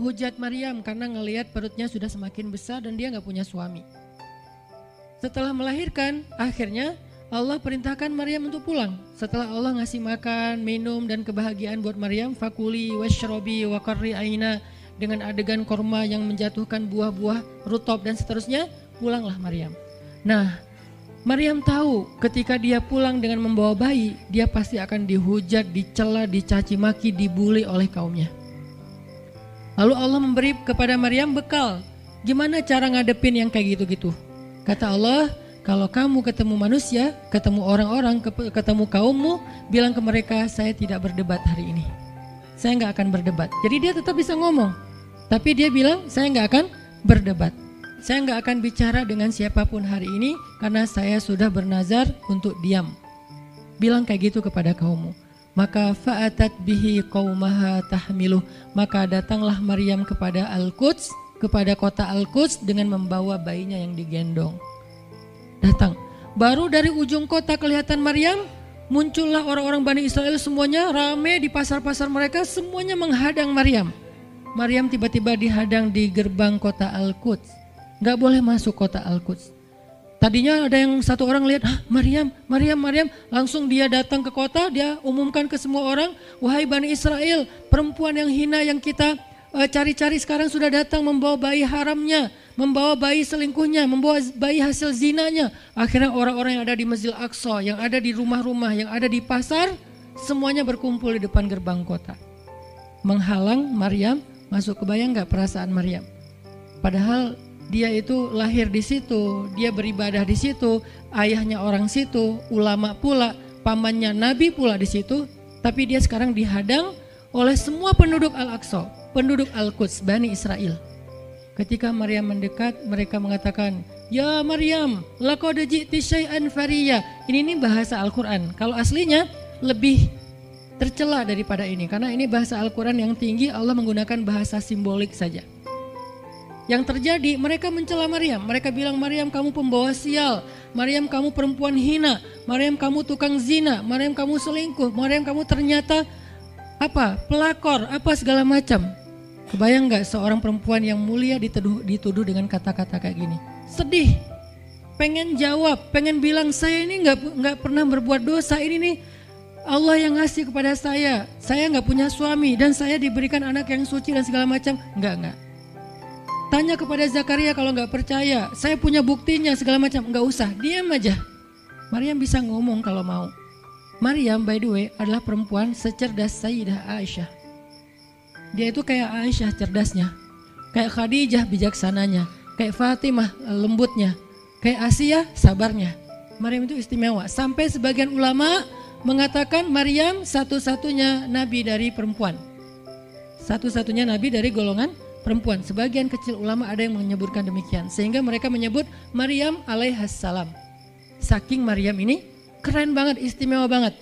menghujat Maryam karena ngelihat perutnya sudah semakin besar dan dia nggak punya suami. Setelah melahirkan, akhirnya Allah perintahkan Maryam untuk pulang. Setelah Allah ngasih makan, minum dan kebahagiaan buat Maryam, fakuli washrobi wa qarri aina, dengan adegan korma yang menjatuhkan buah-buah rutop dan seterusnya, pulanglah Maryam. Nah, Maryam tahu ketika dia pulang dengan membawa bayi, dia pasti akan dihujat, dicela, dicaci maki, dibully oleh kaumnya. Lalu Allah memberi kepada Maryam bekal. Gimana cara ngadepin yang kayak gitu-gitu? Kata Allah, kalau kamu ketemu manusia, ketemu orang-orang, ketemu kaummu, bilang ke mereka, saya tidak berdebat hari ini. Saya nggak akan berdebat. Jadi dia tetap bisa ngomong. Tapi dia bilang, saya nggak akan berdebat. Saya nggak akan bicara dengan siapapun hari ini karena saya sudah bernazar untuk diam. Bilang kayak gitu kepada kaummu. Maka fa'atat bihi qaumaha tahmiluh. Maka datanglah Maryam kepada Al-Quds, kepada kota Al-Quds dengan membawa bayinya yang digendong. Datang. Baru dari ujung kota kelihatan Maryam, muncullah orang-orang Bani Israel semuanya rame di pasar-pasar mereka, semuanya menghadang Maryam. Maryam tiba-tiba dihadang di gerbang kota Al-Quds. Gak boleh masuk kota Al-Quds. Tadinya ada yang satu orang lihat, Maryam, langsung dia datang ke kota, dia umumkan ke semua orang, wahai Bani Israel, perempuan yang hina yang kita cari-cari sekarang sudah datang membawa bayi haramnya, membawa bayi selingkuhnya, membawa bayi hasil zinanya. Akhirnya orang-orang yang ada di Masjid Al-Aqsa, yang ada di rumah-rumah, yang ada di pasar, semuanya berkumpul di depan gerbang kota. Menghalang Maryam masuk. Kebayang gak perasaan Maryam? Padahal dia itu lahir di situ, dia beribadah di situ, ayahnya orang situ, ulama pula, pamannya Nabi pula di situ, tapi dia sekarang dihadang oleh semua penduduk Al-Aqsa, penduduk Al-Quds, Bani Israel. Ketika Maryam mendekat, mereka mengatakan, "Ya Maryam, laqad ji'ti syai'an fariya." Ini bahasa Al-Quran. Kalau aslinya lebih tercela daripada ini, karena ini bahasa Al-Quran yang tinggi, Allah menggunakan bahasa simbolik saja. Yang terjadi, mereka mencela Maryam. Mereka bilang, Maryam kamu pembawa sial, Maryam kamu perempuan hina, Maryam kamu tukang zina, Maryam kamu selingkuh, Maryam kamu ternyata pelakor, segala macam. Kebayang gak seorang perempuan yang mulia dituduh dengan kata-kata kayak gini? Sedih, pengen jawab, pengen bilang, saya ini gak pernah berbuat dosa, ini nih Allah yang ngasih kepada saya gak punya suami, dan saya diberikan anak yang suci dan segala macam. Enggak. Tanya kepada Zakaria kalau nggak percaya, saya punya buktinya segala macam. Nggak usah, diam aja. Maryam bisa ngomong kalau mau. Maryam by the way adalah perempuan secerdas Sayyidah Aisyah. Dia itu kayak Aisyah cerdasnya, kayak Khadijah bijaksananya, kayak Fatimah lembutnya, kayak Asia sabarnya. Maryam itu istimewa. Sampai sebagian ulama mengatakan Maryam satu-satunya nabi dari perempuan, satu-satunya nabi dari golongan perempuan. Sebagian kecil ulama ada yang menyebutkan demikian, sehingga mereka menyebut Maryam alaihassalam. Saking Maryam ini keren banget, istimewa banget.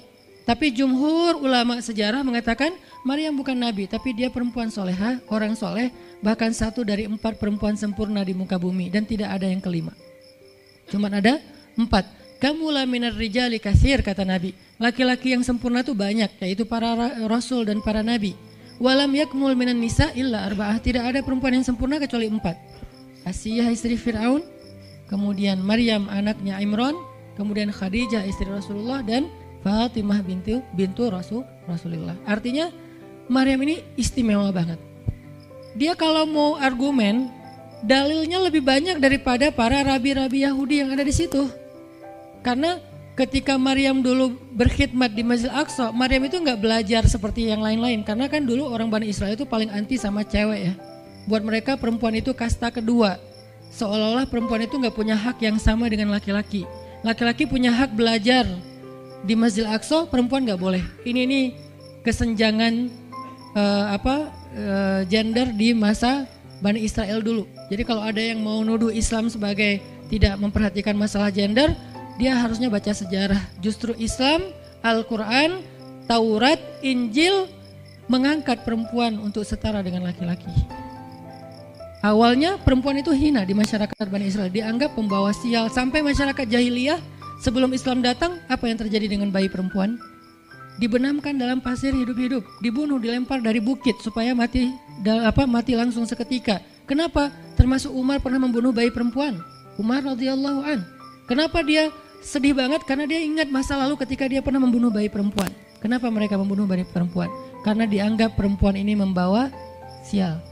Tapi jumhur ulama sejarah mengatakan Maryam bukan nabi, tapi dia perempuan soleha, orang soleh, bahkan satu dari 4 perempuan sempurna di muka bumi, dan tidak ada yang kelima. Cuman ada 4. Kamula minar rijali katsir, kata Nabi. Laki-laki yang sempurna itu banyak, yaitu para rasul dan para nabi. Walam yakmul minan nisa illa arba'ah. Tidak ada perempuan yang sempurna kecuali 4. Asiyah istri Fir'aun, kemudian Maryam anaknya Imran, kemudian Khadijah istri Rasulullah, dan Fatimah bintu Rasulullah. Artinya Maryam ini istimewa banget. Dia kalau mau argumen, dalilnya lebih banyak daripada para rabi-rabi Yahudi yang ada di situ. Karena ketika Maryam dulu berkhidmat di Masjid Al-Aqsa, Maryam itu nggak belajar seperti yang lain-lain. Karena kan dulu orang Bani Israel itu paling anti sama cewek ya. Buat mereka perempuan itu kasta kedua. Seolah-olah perempuan itu nggak punya hak yang sama dengan laki-laki. Laki-laki punya hak belajar di Masjid Al-Aqsa, perempuan nggak boleh. Ini kesenjangan gender di masa Bani Israel dulu. Jadi kalau ada yang mau nuduh Islam sebagai tidak memperhatikan masalah gender, dia harusnya baca sejarah. Justru Islam, Al-Quran, Taurat, Injil mengangkat perempuan untuk setara dengan laki-laki. Awalnya perempuan itu hina di masyarakat Bani Israel, dianggap pembawa sial. Sampai masyarakat jahiliyah sebelum Islam datang, apa yang terjadi dengan bayi perempuan? dibenamkan dalam pasir hidup-hidup, dibunuh, dilempar dari bukit supaya mati langsung seketika. Kenapa? Termasuk Umar pernah membunuh bayi perempuan. Umar radhiyallahu an. Kenapa dia sedih banget? Karena dia ingat masa lalu ketika dia pernah membunuh bayi perempuan. Kenapa mereka membunuh bayi perempuan? Karena dianggap perempuan ini membawa sial.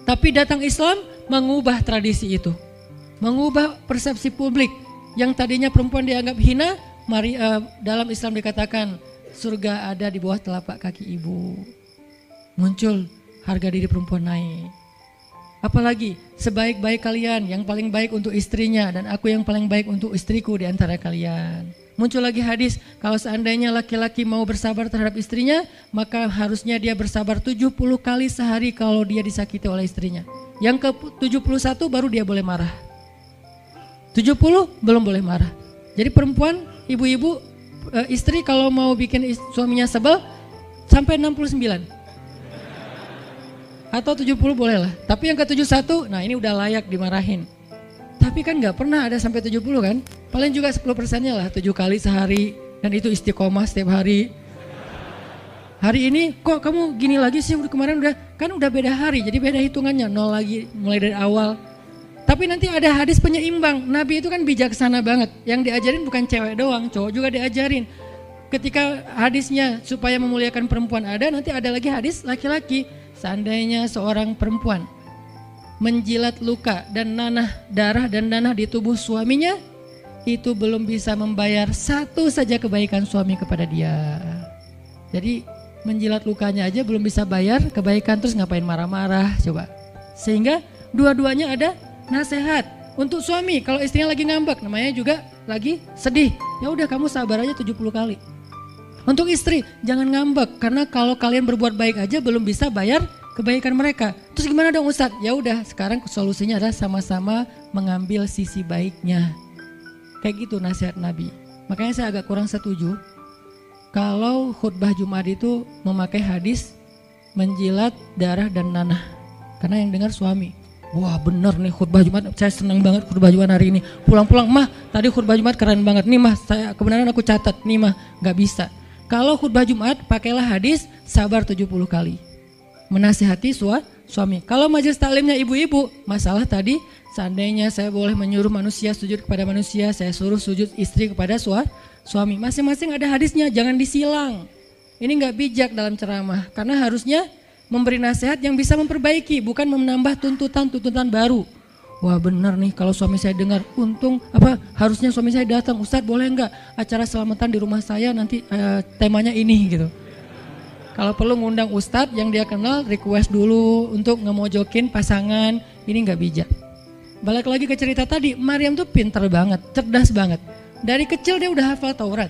Tapi datang Islam mengubah tradisi itu. Mengubah persepsi publik. Yang tadinya perempuan dianggap hina, dalam Islam dikatakan surga ada di bawah telapak kaki ibu. Muncul harga diri perempuan naik. Apalagi sebaik-baik kalian yang paling baik untuk istrinya dan aku yang paling baik untuk istriku di antara kalian. Muncul lagi hadis kalau seandainya laki-laki mau bersabar terhadap istrinya, maka harusnya dia bersabar 70 kali sehari kalau dia disakiti oleh istrinya. Yang ke-71 baru dia boleh marah. 70 belum boleh marah. Jadi perempuan, ibu-ibu, istri kalau mau bikin suaminya sebel sampai 69 atau 70 boleh lah. Tapi yang ke-71, nah ini udah layak dimarahin. Tapi kan gak pernah ada sampai 70 kan. Paling juga 10%-nya lah, 7 kali sehari. Dan itu istiqomah setiap hari. Hari ini kok kamu gini lagi sih, kemarin udah beda hari. Jadi beda hitungannya, 0 lagi mulai dari awal. Tapi nanti ada hadis penyeimbang. Nabi itu kan bijaksana banget. Yang diajarin bukan cewek doang, cowok juga diajarin. Ketika hadisnya supaya memuliakan perempuan ada, nanti ada lagi hadis laki-laki. Seandainya seorang perempuan menjilat luka dan darah dan nanah di tubuh suaminya, itu belum bisa membayar satu saja kebaikan suami kepada dia. Jadi menjilat lukanya aja belum bisa bayar kebaikan, terus ngapain marah-marah coba. Sehingga dua-duanya ada nasihat untuk suami. Kalau istrinya lagi ngambek, namanya juga lagi sedih, ya udah kamu sabar aja 70 kali. Untuk istri jangan ngambek, karena kalau kalian berbuat baik aja belum bisa bayar kebaikan mereka. Terus gimana dong Ustadz? Ya udah, sekarang solusinya adalah sama-sama mengambil sisi baiknya. Kayak gitu nasihat Nabi. Makanya saya agak kurang setuju kalau khutbah Jumat itu memakai hadis menjilat darah dan nanah, karena yang dengar suami. Wah bener nih khutbah Jumat, saya senang banget khutbah Jumat hari ini. Pulang-pulang, mah tadi khutbah Jumat keren banget. Nih mah, saya kebenaran aku catat. Nih mah, gak bisa. Kalau khutbah Jumat, pakailah hadis sabar 70 kali. Menasihati suami. Kalau majelis taklimnya ibu-ibu, masalah tadi, seandainya saya boleh menyuruh manusia sujud kepada manusia, saya suruh sujud istri kepada suami. Masing-masing ada hadisnya, jangan disilang. Ini gak bijak dalam ceramah, karena harusnya memberi nasihat yang bisa memperbaiki, bukan menambah tuntutan baru. Wah benar nih, kalau suami saya dengar, harusnya suami saya datang, Ustadz boleh enggak acara selamatan di rumah saya nanti temanya ini gitu. Kalau perlu ngundang Ustadz yang dia kenal, request dulu untuk ngemojokin pasangan, ini enggak bijak. Balik lagi ke cerita tadi, Maryam tuh pinter banget, cerdas banget. Dari kecil dia udah hafal Taurat.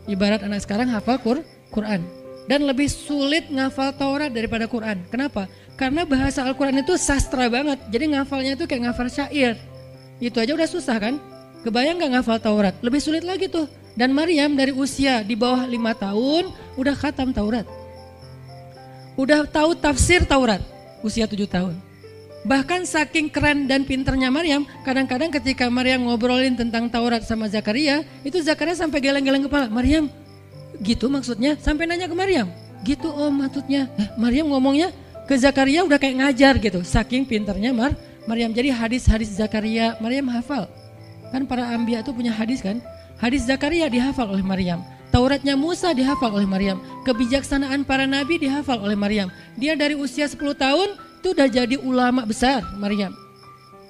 Ibarat anak sekarang hafal Quran. Dan lebih sulit ngafal Taurat daripada Quran. Kenapa? Karena bahasa Al-Quran itu sastra banget. Jadi ngafalnya itu kayak ngafal syair. Itu aja udah susah kan? Kebayang gak ngafal Taurat? Lebih sulit lagi tuh. Dan Maryam dari usia di bawah 5 tahun udah khatam Taurat. Udah tahu tafsir Taurat. Usia 7 tahun. Bahkan saking keren dan pinternya Maryam, kadang-kadang ketika Maryam ngobrolin tentang Taurat sama Zakaria, itu Zakaria sampai geleng-geleng kepala. Maryam, gitu maksudnya? Sampai nanya ke Maryam. Gitu maksudnya. Maryam ngomongnya ke Zakaria udah kayak ngajar gitu. Saking pinternya Maryam. Jadi hadis-hadis Zakaria Maryam hafal. Kan para anbiya itu punya hadis kan. Hadis Zakaria dihafal oleh Maryam. Tauratnya Musa dihafal oleh Maryam. Kebijaksanaan para nabi dihafal oleh Maryam. Dia dari usia 10 tahun itu udah jadi ulama besar Maryam.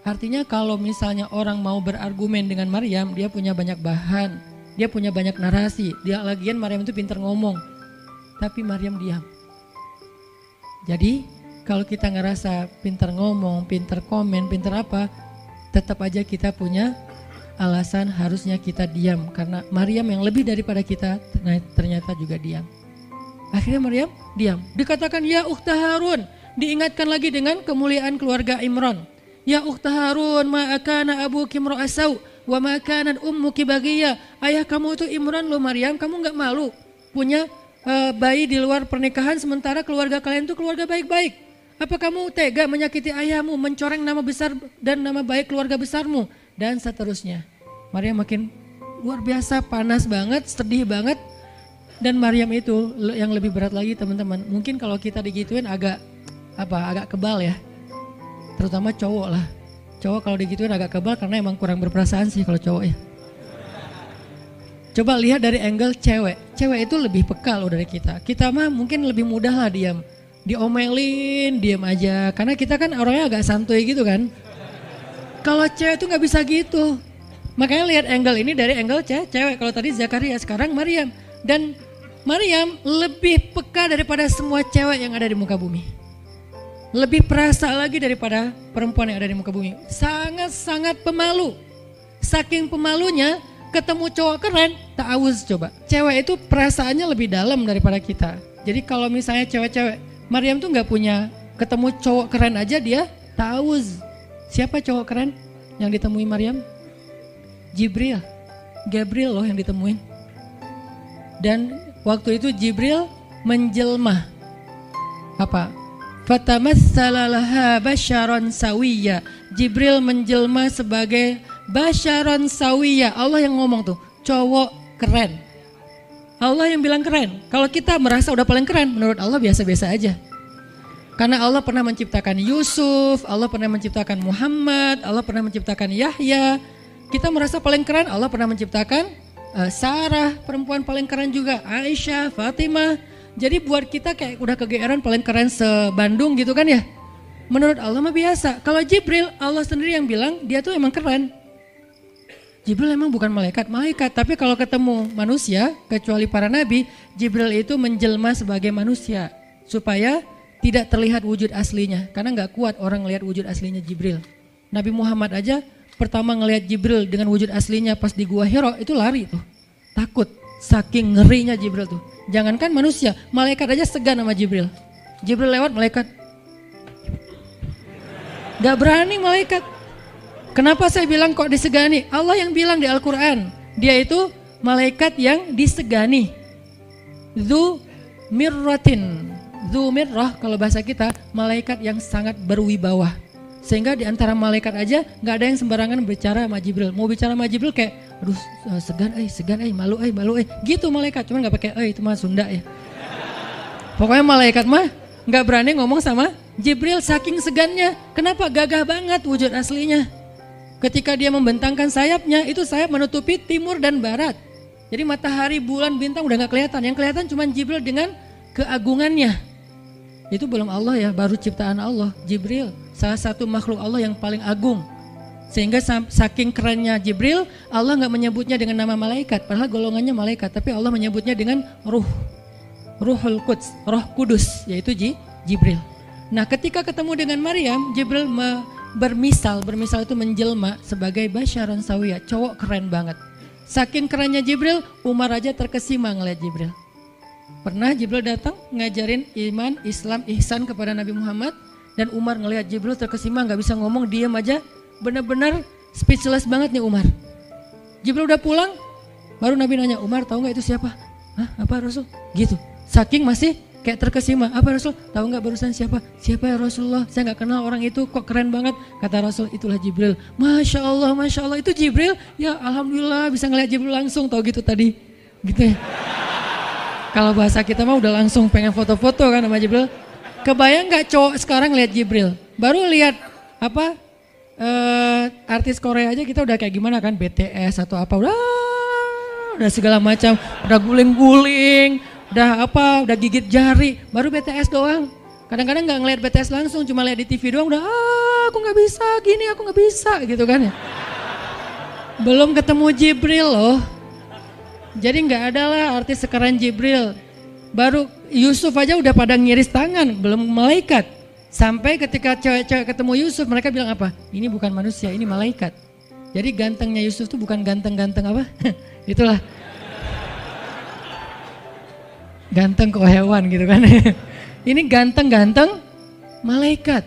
Artinya kalau misalnya orang mau berargumen dengan Maryam, dia punya banyak bahan. Dia punya banyak narasi. Dia lagian Maryam itu pinter ngomong. Tapi Maryam diam. Jadi kalau kita ngerasa pinter ngomong, pinter komen, pinter apa, tetap aja kita punya alasan harusnya kita diam. Karena Maryam yang lebih daripada kita ternyata juga diam. Akhirnya Maryam diam. Dikatakan ya ukhta Harun. Diingatkan lagi dengan kemuliaan keluarga Imran. Ya ukhta Harun ma'akana abuki imra'asau wa ma'akanat ummuki baghiyya. Ayah kamu itu Imran loh Maryam, kamu gak malu punya bayi di luar pernikahan sementara keluarga kalian itu keluarga baik-baik. Apa kamu tega menyakiti ayahmu, mencoreng nama besar dan nama baik keluarga besarmu, dan seterusnya. Maryam makin luar biasa panas banget, sedih banget. Dan Maryam itu yang lebih berat lagi teman-teman. Mungkin kalau kita digituin agak kebal ya. Terutama cowok lah. Cowok kalau digituin agak kebal karena emang kurang berperasaan sih kalau cowok ya. Coba lihat dari angle cewek. Cewek itu lebih peka loh dari kita. Kita mah mungkin lebih mudah lah diam. Diomelin, diam aja. Karena kita kan orangnya agak santuy gitu kan. Kalau cewek itu gak bisa gitu. Makanya lihat angle ini dari angle cewek. Kalau tadi Zakaria, sekarang Maryam. Dan Maryam lebih peka daripada semua cewek yang ada di muka bumi. Lebih perasa lagi daripada perempuan yang ada di muka bumi. Sangat-sangat pemalu. Saking pemalunya, ketemu cowok keren, ta'awuz coba. Cewek itu perasaannya lebih dalam daripada kita. Jadi kalau misalnya cewek-cewek, Maryam tuh gak punya, ketemu cowok keren aja dia ta'awuz. Siapa cowok keren yang ditemui Maryam? Jibril. Gabriel loh yang ditemuin. Dan waktu itu Jibril menjelma. Apa? Fatamassala laha basyaron sawiyya. Jibril menjelma sebagai basyaron sawiyya. Allah yang ngomong tuh, cowok keren. Allah yang bilang keren. Kalau kita merasa udah paling keren, menurut Allah biasa-biasa aja. Karena Allah pernah menciptakan Yusuf, Allah pernah menciptakan Muhammad, Allah pernah menciptakan Yahya. Kita merasa paling keren, Allah pernah menciptakan Sarah, perempuan paling keren juga, Aisyah, Fatimah. Jadi buat kita kayak udah kegeeran paling keren se-Bandung gitu kan ya. Menurut Allah mah biasa. Kalau Jibril, Allah sendiri yang bilang dia tuh emang keren. Jibril emang bukan malaikat, tapi kalau ketemu manusia, kecuali para nabi, Jibril itu menjelma sebagai manusia. Supaya tidak terlihat wujud aslinya, karena gak kuat orang ngelihat wujud aslinya Jibril. Nabi Muhammad aja pertama ngelihat Jibril dengan wujud aslinya pas di Gua Hira itu lari tuh, takut, saking ngerinya Jibril tuh. Jangankan manusia, malaikat aja segan sama Jibril. Jibril lewat malaikat, gak berani malaikat. Kenapa saya bilang kok disegani? Allah yang bilang di Al-Quran, dia itu malaikat yang disegani. Dzu mirratin. Dzu mirrah kalau bahasa kita, malaikat yang sangat berwibawa. Sehingga di antara malaikat aja gak ada yang sembarangan bicara sama Jibril. Mau bicara sama Jibril kayak, aduh segan, malu, gitu malaikat. Cuman gak pakai, itu mah Sunda ya. Pokoknya malaikat mah gak berani ngomong sama Jibril saking segannya. Kenapa? Gagah banget wujud aslinya. Ketika dia membentangkan sayapnya, itu sayap menutupi timur dan barat. Jadi matahari, bulan, bintang udah gak kelihatan. Yang kelihatan cuma Jibril dengan keagungannya. Itu belum Allah ya, baru ciptaan Allah. Jibril, salah satu makhluk Allah yang paling agung. Sehingga saking kerennya Jibril, Allah gak menyebutnya dengan nama malaikat. Padahal golongannya malaikat, tapi Allah menyebutnya dengan Ruhul Quds, Roh Kudus, yaitu Jibril. Nah ketika ketemu dengan Maryam, Jibril bermisal itu menjelma sebagai basyaron sawiyah, cowok keren banget. Saking kerennya Jibril, Umar aja terkesima ngeliat Jibril. Pernah Jibril datang ngajarin iman, Islam, ihsan kepada Nabi Muhammad, dan Umar ngelihat Jibril terkesima, gak bisa ngomong, diam aja, benar-benar speechless banget nih Umar. Jibril udah pulang, baru Nabi nanya, Umar tahu gak itu siapa? Hah, apa Rasul? Gitu, saking masih kayak terkesima. Apa Rasul? Tahu gak barusan siapa? Siapa ya Rasulullah? Saya gak kenal orang itu, kok keren banget. Kata Rasul, itulah Jibril. Masya Allah, itu Jibril. Ya Alhamdulillah bisa ngeliat Jibril langsung, tahu gitu tadi. Gitu ya. Kalau bahasa kita mah udah langsung pengen foto-foto kan sama Jibril. Kebayang gak cowok sekarang lihat Jibril? Baru lihat artis Korea aja kita udah kayak gimana kan, BTS atau apa, udah segala macam, udah guling-guling, udah gigit jari, baru BTS doang. Kadang-kadang nggak ngeliat BTS langsung, cuma lihat di TV doang, udah aku nggak bisa gini, aku nggak bisa gitu kan ya. Belum ketemu Jibril loh. Jadi nggak ada lah artis sekeren Jibril. Baru Yusuf aja udah pada ngiris tangan, belum malaikat. Sampai ketika cewek-cewek ketemu Yusuf, mereka bilang apa? Ini bukan manusia, ini malaikat. Jadi gantengnya Yusuf tuh bukan ganteng-ganteng apa? Itulah. Ganteng kok hewan gitu kan. Ini ganteng-ganteng malaikat.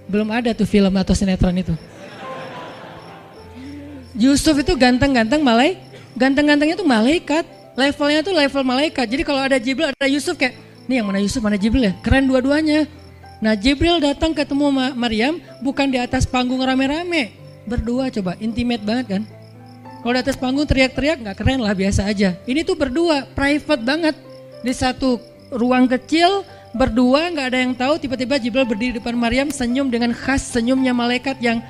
Belum ada tuh film atau sinetron itu. Yusuf itu ganteng-ganteng ganteng-gantengnya tuh malaikat. Levelnya tuh level malaikat. Jadi kalau ada Jibril, ada Yusuf kayak, nih yang mana Yusuf, mana Jibril ya? Keren dua-duanya. Nah Jibril datang ketemu Maryam bukan di atas panggung rame-rame. Berdua coba, intimate banget kan? Kalau di atas panggung teriak-teriak nggak keren lah, biasa aja. Ini tuh berdua, private banget. Di satu ruang kecil, berdua nggak ada yang tahu, tiba-tiba Jibril berdiri di depan Maryam, senyum dengan khas senyumnya malaikat yang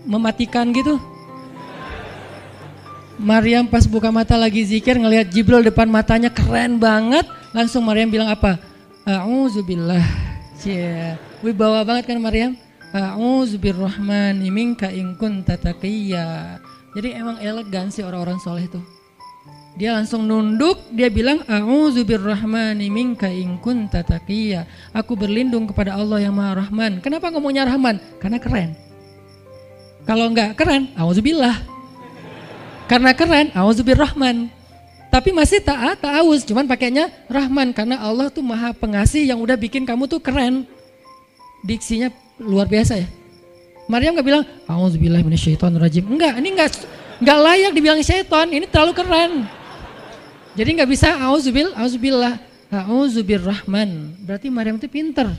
mematikan gitu. Maryam pas buka mata lagi zikir, ngelihat Jibril depan matanya keren banget. Langsung Maryam bilang apa? A'udzubillah. Cie, wibawa banget kan Maryam? A'udzubirrahmani minka in kunta taqiyya. Jadi emang elegan sih orang-orang soleh tuh. Dia langsung nunduk, dia bilang A'udzubirrahmani minka in kunta taqiyya. Aku berlindung kepada Allah yang Maha Rahman. Kenapa ngomongnya Rahman? Karena keren. Kalau enggak keren, A'udzubillah. Karena keren, A'udzubirrahman. Tapi masih ta'awuz, cuman pakainya Rahman karena Allah tuh Maha Pengasih yang udah bikin kamu tuh keren. Diksinya luar biasa ya. Maryam gak bilang A'udzubillahi minasyaitonirrajim. Enggak, ini enggak layak dibilang syaiton, ini terlalu keren. Jadi gak bisa A'udzubillah, A'udzubirrahman. Berarti Maryam itu pinter.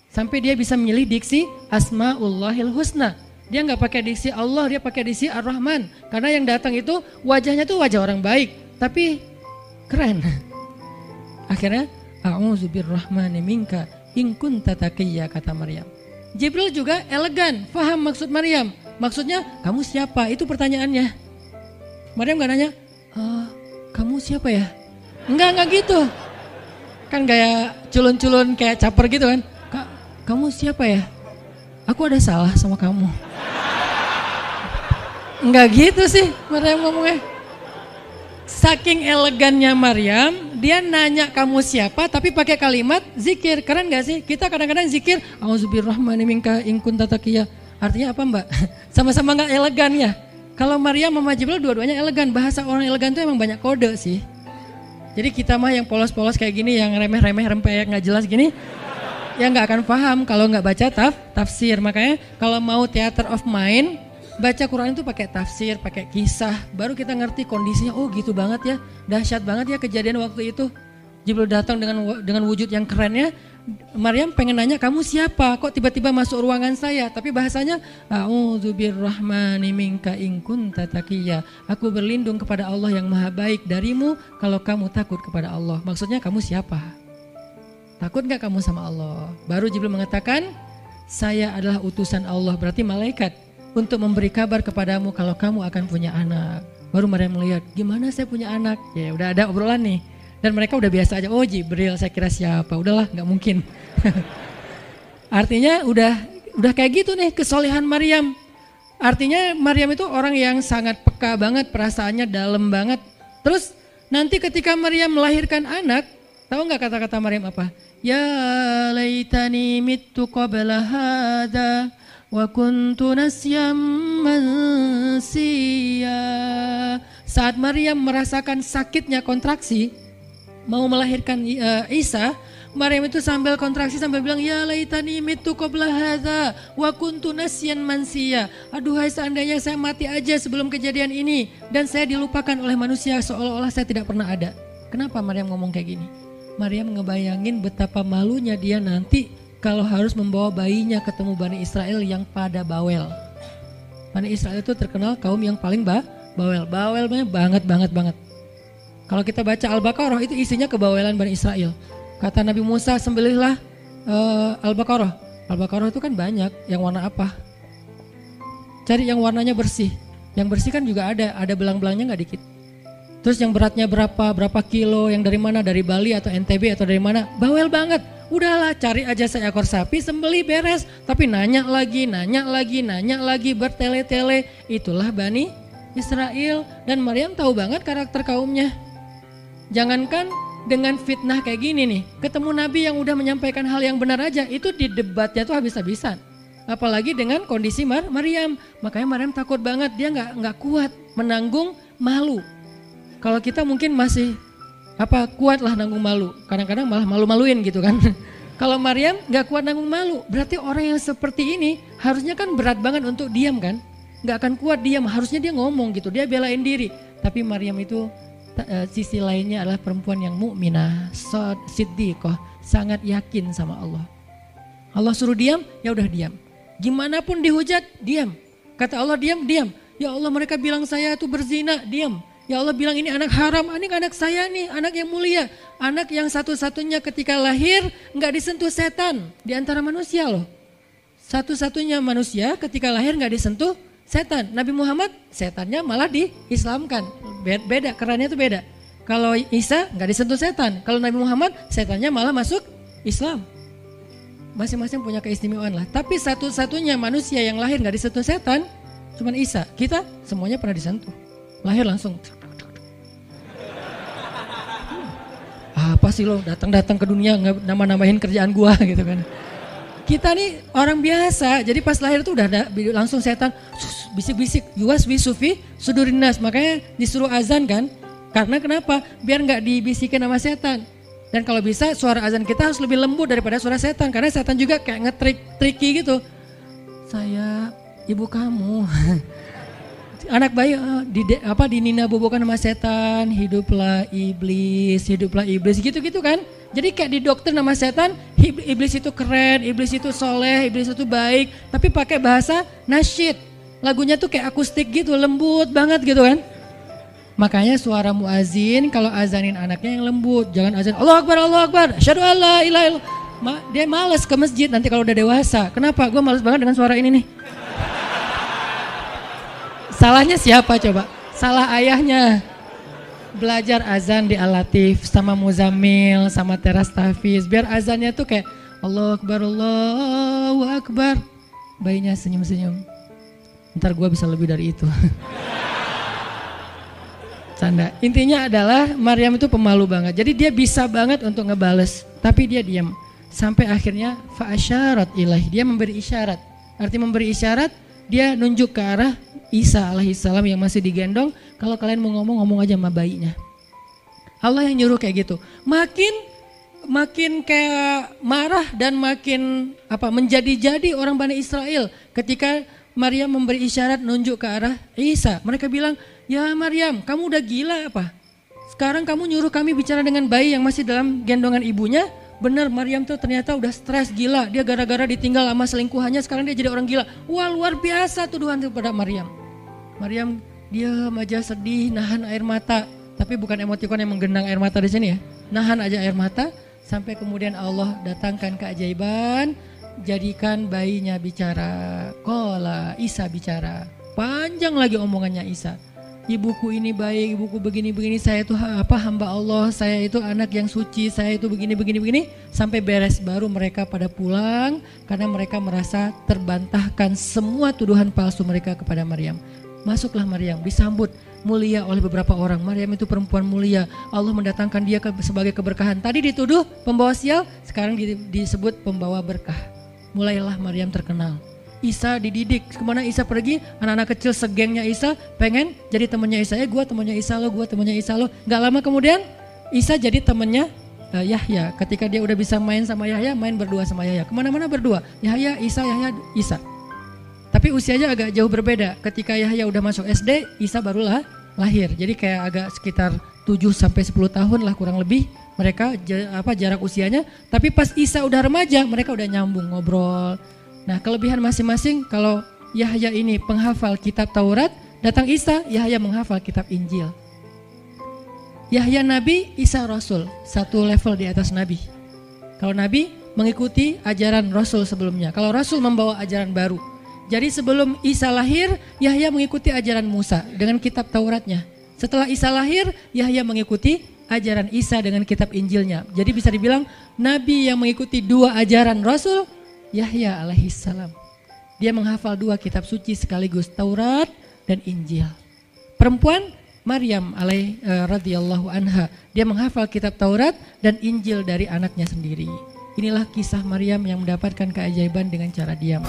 Sampai dia bisa memilih diksi Asmaullahil Husna. Dia gak pakai diksi Allah, dia pakai diksi Ar-Rahman. Karena yang datang itu wajahnya tuh wajah orang baik, tapi keren. Akhirnya A'udzubirrahmani minka in kunta taqiyya, kata Maryam. Jibril juga elegan, paham maksud Maryam. Maksudnya kamu siapa? Itu pertanyaannya. Maryam gak nanya, kamu siapa ya? Enggak gitu. Kan gaya culun-culun kayak caper gitu kan. Kamu siapa ya? Aku ada salah sama kamu. Enggak gitu sih Maryam ngomongnya. Saking elegannya Maryam, dia nanya kamu siapa tapi pakai kalimat zikir. Keren gak sih? Kita kadang-kadang zikir A'udzubirrahmani minka in kunta taqiyya. Artinya apa Mbak? Sama-sama gak elegan ya. Kalau Maryam sama Jibril dua-duanya elegan. Bahasa orang elegan itu emang banyak kode sih. Jadi kita mah yang polos-polos kayak gini, yang remeh-remeh rempeyek gak jelas gini, ya gak akan paham kalau gak baca tafsir. Makanya kalau mau theater of mind, baca Quran itu pakai tafsir, pakai kisah, baru kita ngerti kondisinya. Oh gitu banget ya, dahsyat banget ya kejadian waktu itu. Jibril datang dengan wujud yang kerennya. Maryam pengen nanya kamu siapa? Kok tiba-tiba masuk ruangan saya? Tapi bahasanya A'udzubirrahmani minka in kunta taqiyya. Aku berlindung kepada Allah yang Maha Baik darimu kalau kamu takut kepada Allah. Maksudnya kamu siapa? Takut gak kamu sama Allah? Baru Jibril mengatakan, saya adalah utusan Allah, berarti malaikat, untuk memberi kabar kepadamu kalau kamu akan punya anak. Baru Maryam melihat, gimana saya punya anak? Ya udah ada obrolan nih. Dan mereka udah biasa aja, oh Jibril, saya kira siapa? Udahlah, nggak mungkin. Artinya udah kayak gitu nih kesolehan Maryam. Artinya Maryam itu orang yang sangat peka banget, perasaannya dalam banget. Terus nanti ketika Maryam melahirkan anak, tahu nggak kata-kata Maryam apa? Ya laitani mittu qabla hadza wa kuntu nasyam mansiya. Saat Maryam merasakan sakitnya kontraksi, mau melahirkan Isa, Maryam itu sambil kontraksi sambil bilang, ya laitani mittu qabla hadza wa kuntu nasyan mansiya. Aduhai seandainya saya mati aja sebelum kejadian ini dan saya dilupakan oleh manusia seolah-olah saya tidak pernah ada. Kenapa Maryam ngomong kayak gini? Maryam ngebayangin betapa malunya dia nanti kalau harus membawa bayinya ketemu Bani Israel yang pada bawel. Bani Israel itu terkenal kaum yang paling bawel. Bawelnya banget. Kalau kita baca Al-Baqarah itu isinya kebawelan Bani Israel. Kata Nabi Musa, sembelihlah Al-Baqarah. Al-Baqarah itu kan banyak, yang warna apa? Cari yang warnanya bersih. Yang bersih kan juga ada belang-belangnya gak dikit. Terus yang beratnya berapa kilo, yang dari mana, dari Bali atau NTB atau dari mana? Bawel banget. Udahlah cari aja seekor sapi, sembelih beres. Tapi nanya lagi, bertele-tele. Itulah Bani Israel. Dan Maryam tahu banget karakter kaumnya. Jangankan dengan fitnah kayak gini nih, ketemu Nabi yang udah menyampaikan hal yang benar aja, itu di debatnya tuh habis-habisan. Apalagi dengan kondisi Maryam. Makanya Maryam takut banget, dia nggak kuat menanggung malu. Kalau kita mungkin masih kuat lah nanggung malu, kadang-kadang malah malu-maluin gitu kan. Kalau Maryam nggak kuat nanggung malu, berarti orang yang seperti ini harusnya kan berat banget untuk diam kan, nggak akan kuat diam, harusnya dia ngomong gitu, dia belain diri. Tapi Maryam itu sisi lainnya adalah perempuan yang mukminah, siddiqah, sangat yakin sama Allah. Allah suruh diam, ya udah diam. Gimana pun dihujat, diam. Kata Allah diam. Ya Allah mereka bilang saya tuh berzina, diam. Ya Allah bilang ini anak haram, ini anak saya nih, anak yang mulia. Anak yang satu-satunya ketika lahir nggak disentuh setan di antara manusia loh. Satu-satunya manusia ketika lahir nggak disentuh setan. Nabi Muhammad setannya malah diislamkan. Beda, kerannya itu beda. Kalau Isa nggak disentuh setan. Kalau Nabi Muhammad setannya malah masuk Islam. Masing-masing punya keistimewaan lah. Tapi satu-satunya manusia yang lahir nggak disentuh setan cuman Isa. Kita semuanya pernah disentuh. Lahir langsung. Apa sih lo datang-datang ke dunia nggak nama-namain kerjaan gua gitu kan. Kita nih orang biasa, jadi pas lahir tuh udah ada langsung setan bisik-bisik, yuwas wisufi sudurinas, makanya disuruh azan kan, karena kenapa? Biar nggak dibisikin sama setan. Dan kalau bisa suara azan kita harus lebih lembut daripada suara setan, karena setan juga kayak tricky gitu. Saya ibu kamu, anak bayi dinina bobokan sama setan, hiduplah iblis gitu-gitu kan. Jadi kayak di dokter nama setan, iblis itu keren, iblis itu soleh, iblis itu baik. Tapi pakai bahasa nasyid. Lagunya tuh kayak akustik gitu, lembut banget gitu kan. Makanya suara muazin kalau azanin anaknya yang lembut. Jangan azan Allahu Akbar, asyhadu an la ilaha illallah. Dia malas ke masjid nanti kalau udah dewasa. Kenapa? Gue malas banget dengan suara ini nih. Salahnya siapa coba? Salah ayahnya. Belajar azan di Al-Latif sama Muzammil sama Teras Tafiz biar azannya tuh kayak Allahu Akbar. Bayinya senyum-senyum. Ntar gue bisa lebih dari itu. Canda. Intinya adalah Maryam itu pemalu banget. Jadi dia bisa banget untuk ngebales, tapi dia diam. Sampai akhirnya fa'asyarat ilaih, dia memberi isyarat. Arti memberi isyarat, dia nunjuk ke arah Isa alaihissalam yang masih digendong. Kalau kalian mau ngomong aja sama bayinya. Allah yang nyuruh kayak gitu. Makin kayak marah dan makin menjadi-jadi orang Bani Israel ketika Maryam memberi isyarat nunjuk ke arah Isa. Mereka bilang, ya Maryam, kamu udah gila apa? Sekarang kamu nyuruh kami bicara dengan bayi yang masih dalam gendongan ibunya. Benar, Maryam tuh ternyata udah stres gila. Dia gara-gara ditinggal sama selingkuhannya, sekarang dia jadi orang gila. Wah, luar biasa tuduhan kepada Maryam. Maryam diam aja sedih, nahan air mata. Tapi bukan emotikon yang menggenang air mata di sini ya. Nahan aja air mata sampai kemudian Allah datangkan keajaiban, jadikan bayinya bicara. Qala, Isa bicara. Panjang lagi omongannya Isa. Ibuku ini baik, ibuku begini-begini, saya itu hamba Allah, saya itu anak yang suci, saya itu begini-begini, sampai beres baru mereka pada pulang karena mereka merasa terbantahkan semua tuduhan palsu mereka kepada Maryam. Masuklah Maryam, disambut mulia oleh beberapa orang. Maryam itu perempuan mulia, Allah mendatangkan dia sebagai keberkahan. Tadi dituduh pembawa sial, sekarang disebut pembawa berkah. Mulailah Maryam terkenal. Isa dididik, kemana Isa pergi, anak-anak kecil segengnya Isa pengen jadi temannya Isa. Gue temannya Isa lo, gue temannya Isa lo. Gak lama kemudian Isa jadi temannya Yahya. Ketika dia udah bisa main sama Yahya, main berdua sama Yahya. Kemana-mana berdua, Yahya, Isa. Tapi usianya agak jauh berbeda. Ketika Yahya udah masuk SD, Isa barulah lahir. Jadi kayak agak sekitar 7-10 tahun lah kurang lebih mereka jarak usianya. Tapi pas Isa udah remaja, mereka udah nyambung ngobrol. Nah, kelebihan masing-masing, kalau Yahya ini penghafal kitab Taurat, datang Isa, Yahya menghafal kitab Injil. Yahya Nabi, Isa Rasul, satu level di atas Nabi. Kalau Nabi mengikuti ajaran Rasul sebelumnya, kalau Rasul membawa ajaran baru. Jadi sebelum Isa lahir, Yahya mengikuti ajaran Musa dengan kitab Tauratnya. Setelah Isa lahir, Yahya mengikuti ajaran Isa dengan kitab Injilnya. Jadi bisa dibilang Nabi yang mengikuti dua ajaran Rasul, Yahya alaihissalam. Dia menghafal dua kitab suci sekaligus, Taurat dan Injil. Perempuan Maryam radhiyallahu anha, dia menghafal kitab Taurat dan Injil dari anaknya sendiri. Inilah kisah Maryam yang mendapatkan keajaiban dengan cara diam.